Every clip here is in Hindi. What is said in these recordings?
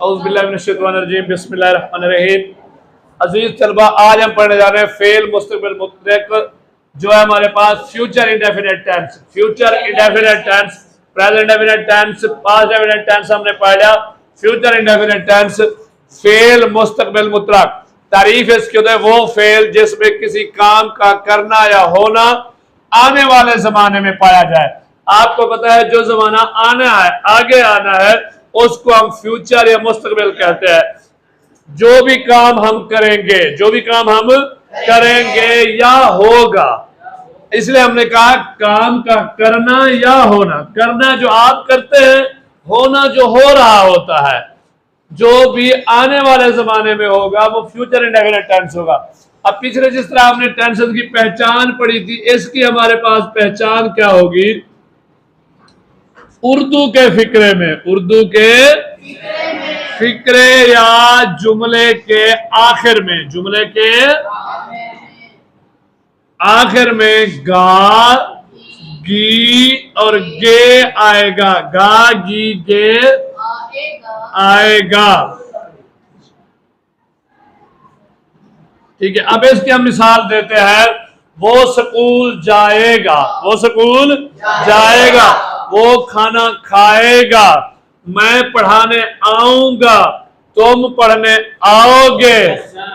बिस्मिल्लाहिर्रहमानिर्रहीम। अजीज तलबा, आज हम पढ़ने जा रहे हैं फेल मुस्तकबिल मुतलक, जो है हमारे पास future indefinite tense, future indefinite tense, present indefinite tense, past indefinite tense हमने पढ़ लिया। फ्यूचर इंडेफिनिट टेंस फेल मुस्तकबिल मुतलक, तारीफ इसकी होता है वो फेल जिसमें किसी काम का करना या होना आने वाले जमाने में पाया जाए। आपको पता है जो जमाना आना है, आगे आना है, उसको हम फ्यूचर या मुस्तकबिल कहते हैं। जो भी काम हम करेंगे, जो भी काम हम करेंगे या होगा, इसलिए हमने कहा काम का करना या होना। करना जो आप करते हैं, होना जो हो रहा होता है। जो भी आने वाले जमाने में होगा वो फ्यूचर इंडेफिनिट टेंस होगा। अब पिछले जिस तरह हमने टेंसेस की पहचान पढ़ी थी, इसकी हमारे पास पहचान क्या होगी? उर्दू के फिक्रे में, उर्दू के फिक्रे या जुमले के आखिर में, जुमले के आखिर में गा, गी और गे आएगा। गा, गी, गे आएगा। ठीक है, अब इसकी हम मिसाल देते हैं। वो स्कूल जाएगा, वो स्कूल जाएगा। वो खाना खाएगा। मैं पढ़ाने आऊंगा, तुम पढ़ने आओगे।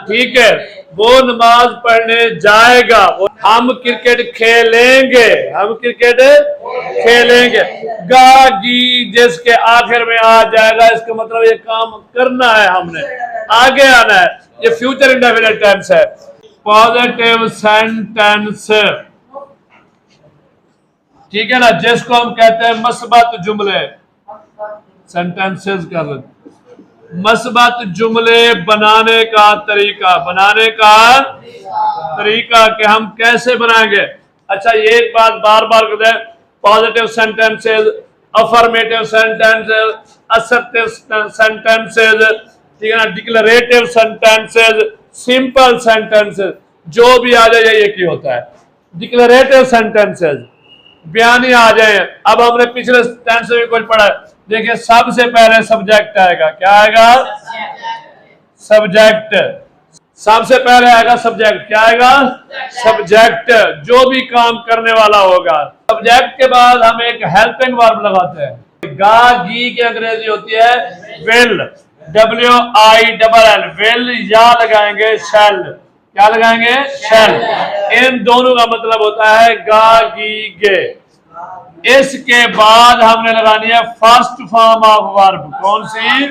ठीक है, वो नमाज पढ़ने जाएगा। हम क्रिकेट खेलेंगे, हम क्रिकेट खेलेंगे। गा, गी जिसके आखिर में आ जाएगा, इसका मतलब ये काम करना है, हमने आगे आना है। ये फ्यूचर इंडेफिनिट टेंस है। पॉजिटिव सेंटेंस, ठीक है ना, जिसको हम कहते हैं मस्बत जुमले, सेंटेंसेस का मस्बत जुमले बनाने का तरीका, बनाने का तरीका कि हम कैसे बनाएंगे। अच्छा, ये एक बात बार बार कहते हैं, positive sentences, affirmative sentences, assertive sentences, ठीक है ना, डिक्लेरेटिव सेंटेंसेस, सिंपल सेंटेंसेस, जो भी आ जाए ये की होता है। डिक्लेरेटिव सेंटेंसेस बयानी आ जाए। अब हमने पिछले टेंस में कुछ पढ़ा है, देखिए सबसे पहले सब्जेक्ट आएगा। क्या आएगा? सब्जेक्ट। सबसे पहले आएगा सब्जेक्ट। क्या आएगा? सब्जेक्ट, जो भी काम करने वाला होगा। सब्जेक्ट के बाद हम एक हेल्पिंग वर्ब लगाते हैं। गा, गी की अंग्रेजी होती है विल, WILL, विल, या लगाएंगे शैल। क्या लगाएंगे? शैल। इन दोनों का मतलब होता है गा, गी, गे। इसके बाद हमने लगानी है फर्स्ट फॉर्म ऑफ वर्ब। कौन सी?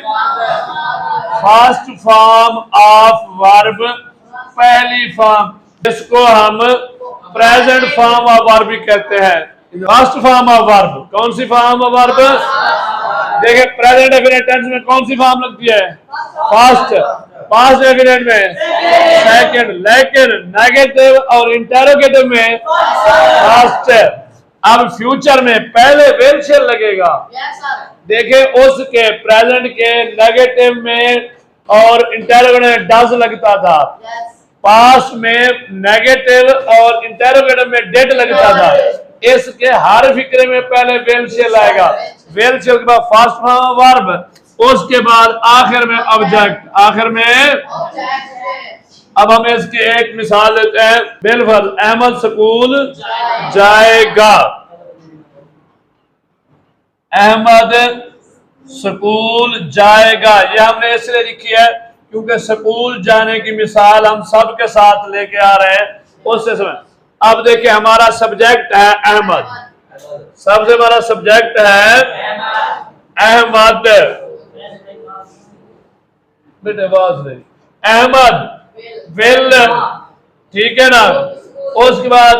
फर्स्ट फॉर्म ऑफ वर्ब, पहली फॉर्म, जिसको हम प्रेजेंट फॉर्म ऑफ वर्ब भी कहते हैं। फर्स्ट फॉर्म ऑफ वर्ब, कौन सी फॉर्म ऑफ वर्ब? देखिए प्रेजेंट डेफिनेट टेंस में कौन सी फॉर्म लगती है? फर्स्ट। पास्ट डेफिनेट में सेकंड, लेकिन नेगेटिव और इंटरोगेटिव में फर्स्ट। अब फ्यूचर में पहले विल शेल लगेगा। देखिए उसके प्रेजेंट के नेगेटिव में और इंटरोगेटिव में डज लगता था। पास्ट में नेगेटिव और इंटरोगेटिव में डेड लगता था। इसके हर फिक्रे में पहले विल शेल आएगा। विल शेल के बाद फर्स्ट फॉर्म वर्ब, उसके बाद आखिर में ऑब्जेक्ट, आखिर में। अब हम इसकी एक मिसाल देते हैं। बिलफर्ज, अहमद स्कूल जाएगा। अहमद स्कूल जाएगा, यह हमने इसलिए लिखी है क्योंकि स्कूल जाने की मिसाल हम सबके साथ लेके आ रहे हैं उससे समय। अब देखिए हमारा सब्जेक्ट है अहमद, सबसे हमारा सब्जेक्ट है अहमद। बेटे आवाज नहीं। अहमद विल, ठीक है ना। उसके बाद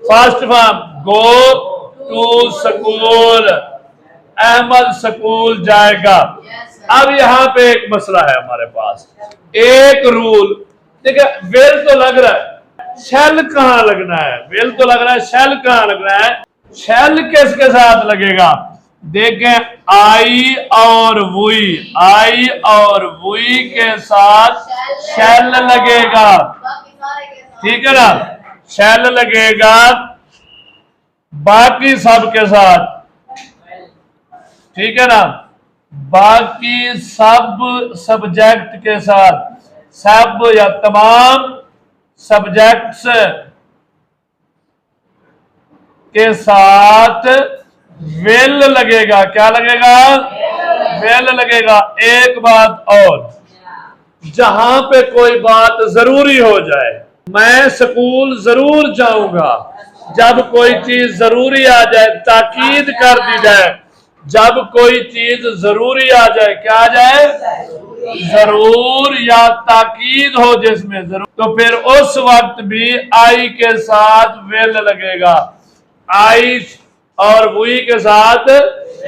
first form go to school, Ahmed school जाएगा। अब यहाँ पे एक मसला है हमारे पास, एक रूल। देखिए विल तो लग रहा है, शैल कहाँ लगना है? विल तो लग रहा है, शैल कहाँ लगना है? शैल किसके साथ लगेगा? देखें, आई और वुई, आई और वुई के साथ शैल लगेगा, ठीक है ना। शैल लगेगा बाकी सब के साथ, ठीक है ना। बाकी सब सब्जेक्ट के साथ, सब या तमाम सब्जेक्ट्स के साथ वेल लगेगा। क्या लगेगा? वेल लगेगा। एक बात और, जहां पे कोई बात जरूरी हो जाए, मैं स्कूल जरूर जाऊंगा, जब कोई चीज जरूरी आ जाए ताकीद कर दी जाए। जब कोई चीज जरूरी आ जाए, क्या आ जाए? जरूर या ताकीद हो जिसमें जरूर, तो फिर उस वक्त भी आई के साथ वेल लगेगा। आई और वी के साथ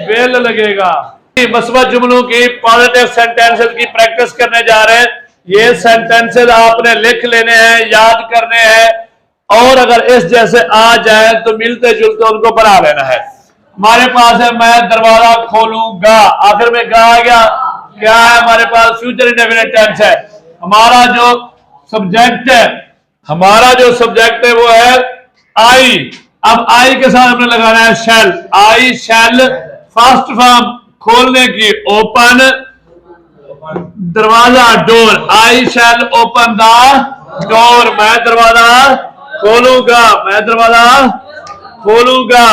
वेल लगेगा। मस्बत जुमलों की पॉजिटिव सेंटेंसेस की प्रैक्टिस करने जा रहे हैं। ये सेंटेंसेस आपने लिख लेने हैं, याद करने हैं, और अगर इस जैसे आ जाए तो मिलते जुलते उनको बना लेना है। हमारे पास है मैं दरवाजा खोलूंगा, आखिर में गा आ गया। क्या है हमारे पास? फ्यूचर इंडेफिनिट टेंस है। हमारा जो सब्जेक्ट है वो है आई। अब आई के साथ हमने लगाना है शैल। आई शैल फर्स्ट फॉर्म खोलने की, ओपन दरवाजा, door. I shall open the door. मैं दरवाजा खोलूंगा, मैं दरवाजा खोलूंगा।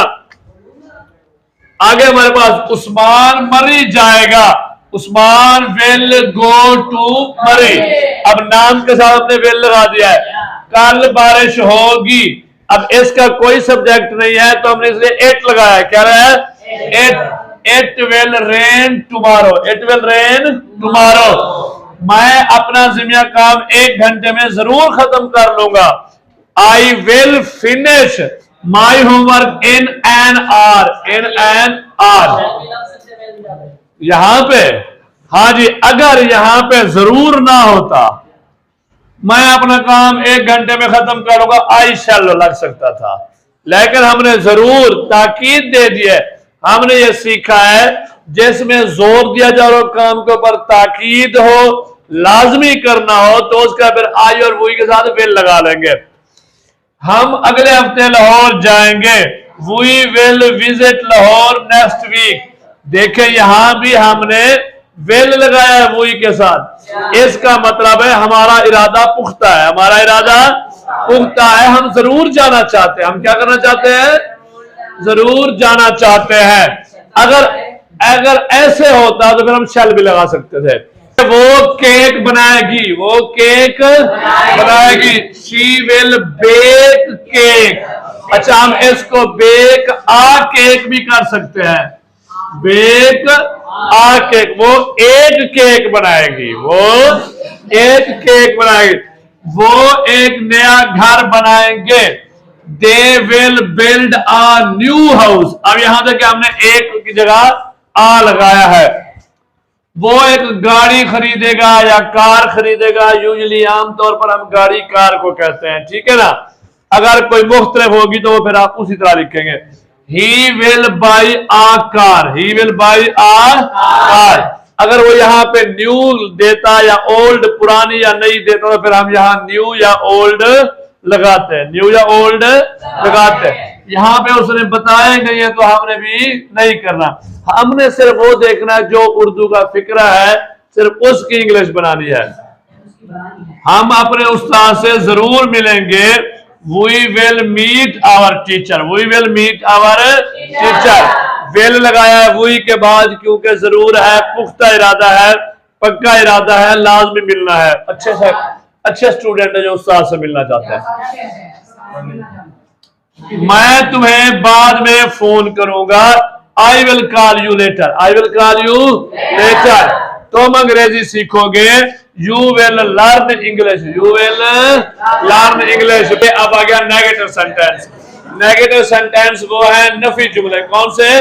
आगे हमारे पास उस्मान मरी जाएगा। उस्मान विल गो टू मरी। अब नाम के साथ हमने विल लगा दिया है। कल बारिश होगी। अब इसका कोई सब्जेक्ट नहीं है तो हमने इसलिए इट लगाया। क्या है? It will rain tomorrow. It will rain tomorrow. मैं अपना जिम्मेदार काम 1 घंटे में जरूर खत्म कर लूंगा। I will finish my homework in an hour. In an hour. यहां पे, हाँ जी, अगर यहां पे जरूर ना होता, मैं अपना काम 1 घंटे में खत्म करूंगा, आई शैल लग सकता था। लेकिन हमने जरूर ताकीद दे दी है। हमने ये सीखा है जिसमें जोर दिया जा रहा काम के ऊपर, ताकीद हो, लाजमी करना हो, तो उसका फिर आई और वही के साथ विल लगा लेंगे। हम अगले हफ्ते लाहौर जाएंगे। We will visit Lahore next week. देखें यहां भी हमने विल लगाया है वही के साथ। इसका मतलब है हमारा इरादा पुख्ता है। हमारा इरादा पुख्ता है, हम जरूर जाना चाहते हैं। हम क्या करना चाहते हैं? जरूर जाना चाहते हैं। अगर ऐसे होता तो फिर हम शैल भी लगा सकते थे। वो केक बनाएगी, वो केक बनाएगी। She will bake cake. अच्छा, हम इसको बेक आ केक भी कर सकते हैं। बेक आ केक। वो एक केक बनाएगी। वो एक केक बनाएगी। वो एक नया घर बनाएंगे। They will build a new house. अब यहां तक हमने एक की जगह आ लगाया है। वो एक गाड़ी खरीदेगा या कार खरीदेगा। यूजुअली आमतौर पर हम गाड़ी कार को कहते हैं, ठीक है ना। अगर कोई मुख्तलिफ होगी तो फिर आप उसी तरह लिखेंगे। He will buy a car. He will buy a car. अगर वो यहाँ पे न्यू देता या ओल्ड, पुरानी या नई देता, तो फिर हम यहाँ न्यू या ओल्ड लगाते हैं। न्यू या ओल्ड लगाते हैं। यहाँ पे उसने बताया नहीं है तो हमने भी नहीं करना। हमने सिर्फ वो देखना जो उर्दू का फिक्रा है, सिर्फ उसकी इंग्लिश बनानी है। हम अपने उस्ताद से जरूर मिलेंगे। We will meet our teacher. We will meet our teacher. Will लगाया है वी के बाद क्योंकि जरूर है, पुख्ता इरादा है, पक्का इरादा है, लाजमी मिलना है। अच्छे स्टूडेंट है जो उस्ताद से मिलना चाहते हैं। मैं तुम्हें बाद में फोन करूंगा। I will call you later. I will call you later. तुम अंग्रेजी सीखोगे। You will learn English. You will learn English. अब आ गया नेगेटिव सेंटेंस। नेगेटिव सेंटेंस वो है नफी जुमले। कौन से?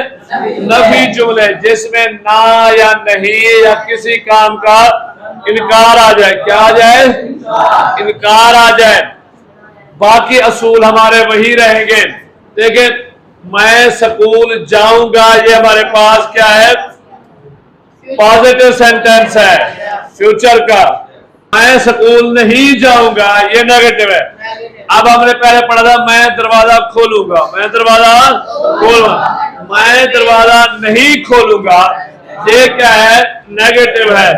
नफी जुमले, जिसमें ना या नहीं या किसी काम का इनकार आ जाए। क्या आ जाए? इनकार आ जाए। बाकी असूल हमारे वही रहेंगे। देखिए, मैं स्कूल जाऊंगा, ये हमारे पास क्या है? पॉजिटिव सेंटेंस है फ्यूचर का। मैं स्कूल नहीं जाऊंगा, ये नेगेटिव है। अब हमने पहले पढ़ा था मैं दरवाजा खोलूंगा। मैं दरवाजा खोलूंगा। मैं दरवाजा नहीं खोलूंगा, ये क्या है? नेगेटिव है।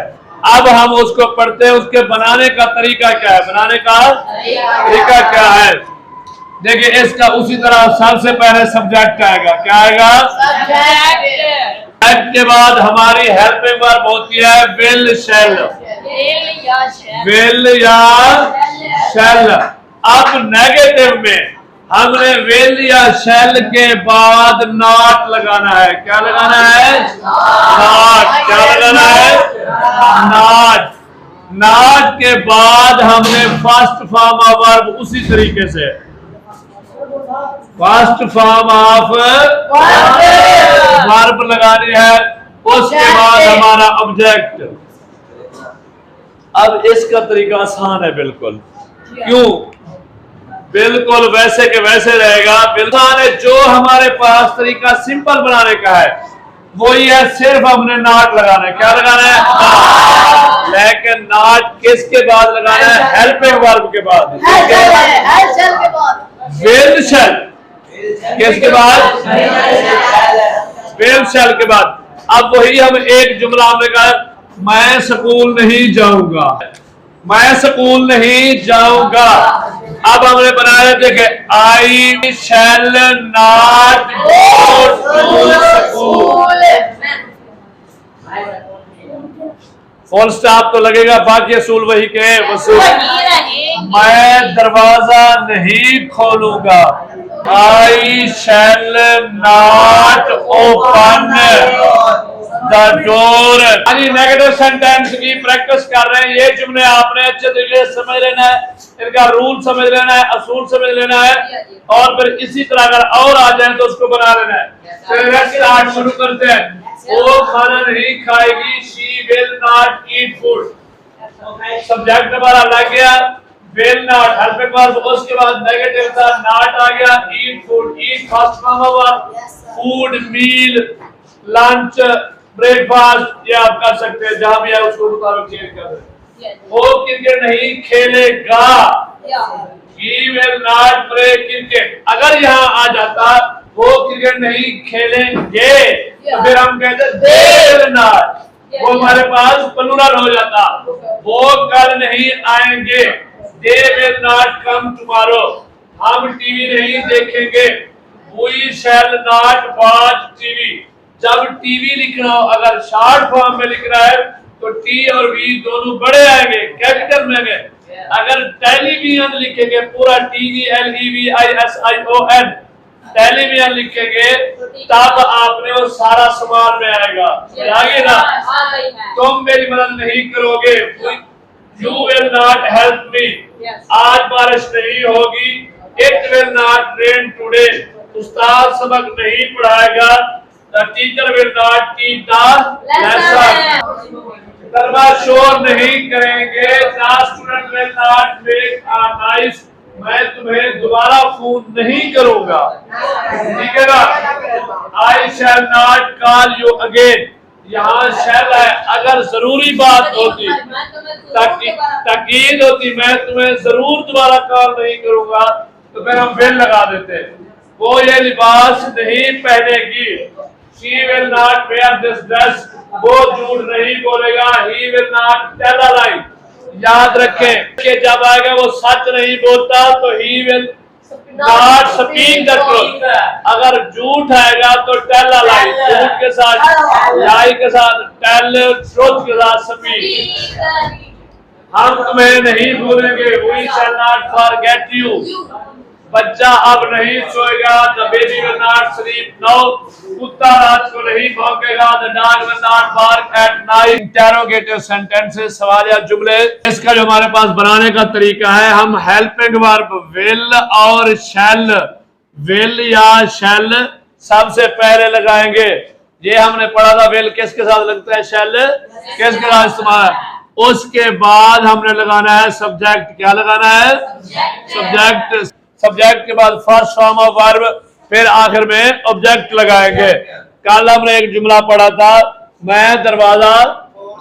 अब हम उसको पढ़ते हैं, उसके बनाने का तरीका क्या है? बनाने का तरीका क्या है? देखिए, इसका उसी तरह सबसे पहले सब्जेक्ट आएगा। क्या आएगा? सब्जेक्ट के बाद हमारी हेल्पिंग वर्ब होती है विल शैल। विल या शैल। अब नेगेटिव में हमने विल या शैल के बाद नॉट लगाना है। क्या लगाना है? नॉट। क्या लगाना है? नॉट। नॉट के बाद हमने फर्स्ट फॉर्म ऑफ वर्ब उसी तरीके से फर्स्ट फॉर्म ऑफ वर्ब लगानी है। उसके बाद हमारा ऑब्जेक्ट। अब इसका तरीका आसान है बिल्कुल। क्यों? बिल्कुल वैसे के वैसे रहेगा। बिल्कुल जो हमारे पास तरीका सिंपल बनाने का है वही है, सिर्फ हमने नॉट लगाना है। क्या लगाना है? नॉट। लेकिन नॉट किसके बाद लगाना है? हेल्पिंग वर्ब के बाद। विल शैल किसके बाद? विल शैल के बाद। अब वही हम एक जुमला हमने कहा, मैं स्कूल नहीं जाऊंगा। मैं स्कूल नहीं जाऊंगा। अब हमने बनाया, देखे, I shall not go to school. Full stop तो लगेगा, बाकी असूल वही के वसूल। मैं दरवाजा नहीं खोलूंगा। I shall not open the door. Negative sentence की प्रैक्टिस कर रहे हैं। ये जुमले आपने अच्छे तरीके से समझ लेना है, इनका रूल समझ लेना है, असूल समझ लेना है, और फिर इसी तरह अगर और आ जाए तो उसको बना लेना है। चलिए शुरू करते हैं। वो खाना नहीं खाएगी। She will not eat food. Subject हमारा लग गया विल नॉट, हेल्पिंग वर्ब। उसके बाद नेगेटिव था, नॉट आ गया। Eat food, eat first form of verb. Food, meal, lunch, breakfast, ये आप कर सकते हैं, जहां भी है उसको मुताबिक चेंज कर रहे। वो क्रिकेट नहीं खेलेगा। He will not play cricket। अगर यहाँ आ जाता वो क्रिकेट नहीं खेलेंगे तो फिर हम कहते they will not। वो हमारे पास प्लूरल हो जाता। वो कल नहीं आएंगे। They will not come tomorrow। हम टीवी नहीं देखेंगे। We shall not watch TV। जब टीवी लिखना हो, अगर शॉर्ट फॉर्म में लिख रहा है तो टी और वी दोनों बड़े आएंगे, कैपिटल में आएंगे। अगर टेलीविजन लिखेंगे पूरा TELEVISION टेलीविजन लिखेंगे तब आपने वो सारा समान में आएगा। आगे ना, तुम मेरी मदद नहीं करोगे। You will not help me। आज बारिश नहीं होगी। It will not rain today। उस्ताद सबक नहीं पढ़ाएगा। The teacher will not teach the lesson। तलबा शोर नहीं करेंगे। The student will not make a noise। मैं तुम्हें दोबारा फोन नहीं करूंगा। ठीक है ना? I shall not call you again। यहाँ shall है, अगर जरूरी बात होती, ताकीद होती, मैं तुम्हें जरूर दोबारा कॉल नहीं करूंगा, तो फिर हम will लगा देते। वो ये लिबास नहीं पहनेगी। She will not wear this dress। वो झूठ नहीं बोलेगा। He will not tell a lie। याद रखें कि जब आएगा वो सच नहीं बोलता तो he will not speak the truth। अगर झूठ आएगा तो tell a lie। झूठ के साथ, lie के साथ, tell, truth के साथ speak। हम तुम्हें नहीं भूलेंगे। We shall not forget you। बच्चा अब नहीं सोएगा। The baby will not sleep now। कुत्ता रात को नहीं भौंकेगा। The dog will not bark at night। Interrogative sentences, सवाल या जुमले। इसका जो हमारे पास बनाने का तरीका है, हम हेल्पिंग वर्ब will और shall, will या shall सबसे पहले लगाएंगे। ये हमने पढ़ा था, will किसके साथ लगता है, shall किसके साथ इस्तेमाल है। उसके बाद हमने लगाना है सब्जेक्ट। क्या लगाना है? सब्जेक्ट। सब्जेक्ट के बाद फर्स्ट फॉर्म ऑफ वर्ब, फिर आखिर में ऑब्जेक्ट लगाएंगे। कल हमने एक जुमला पढ़ा था, मैं दरवाजा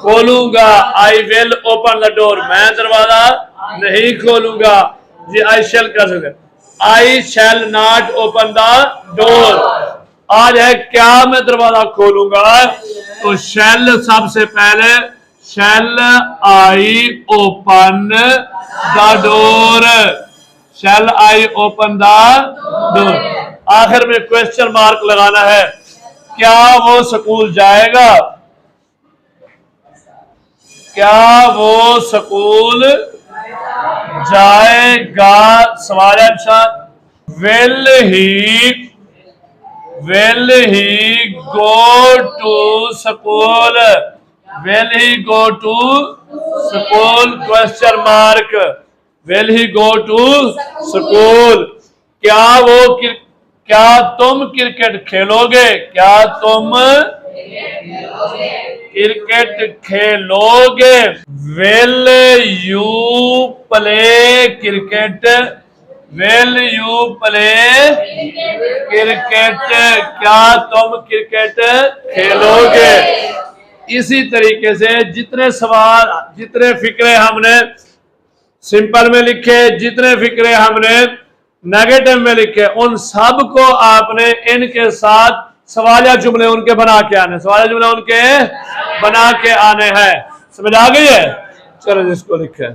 खोलूंगा। I will open the door. मैं दरवाजा नहीं खोलूंगा। जी आई शैल कर सकते। I shall not open the door. आज है क्या मैं दरवाजा खोलूंगा, तो शैल सबसे पहले shall I open the door, shall I open the door. आखिर में क्वेश्चन मार्क लगाना है, क्या वो स्कूल जाएगा, क्या वो स्कूल जाएगा। सवाल है will he go to school, will he go to school, question mark, will he go to school. क्या तुम क्रिकेट खेलोगे, क्या तुम क्रिकेट खेलोगे। Will you play cricket, will you play cricket, क्या तुम क्रिकेट खेलोगे। इसी तरीके से जितने सवाल, जितने फिक्रे हमने सिंपल में लिखे, जितने फिक्रे हमने नेगेटिव में लिखे, उन सब को आपने इनके साथ सवालिया जुमले उनके बना के आने, सवालिया जुमले उनके बना के आने हैं। समझ आ गई है। चलो जिसको लिखे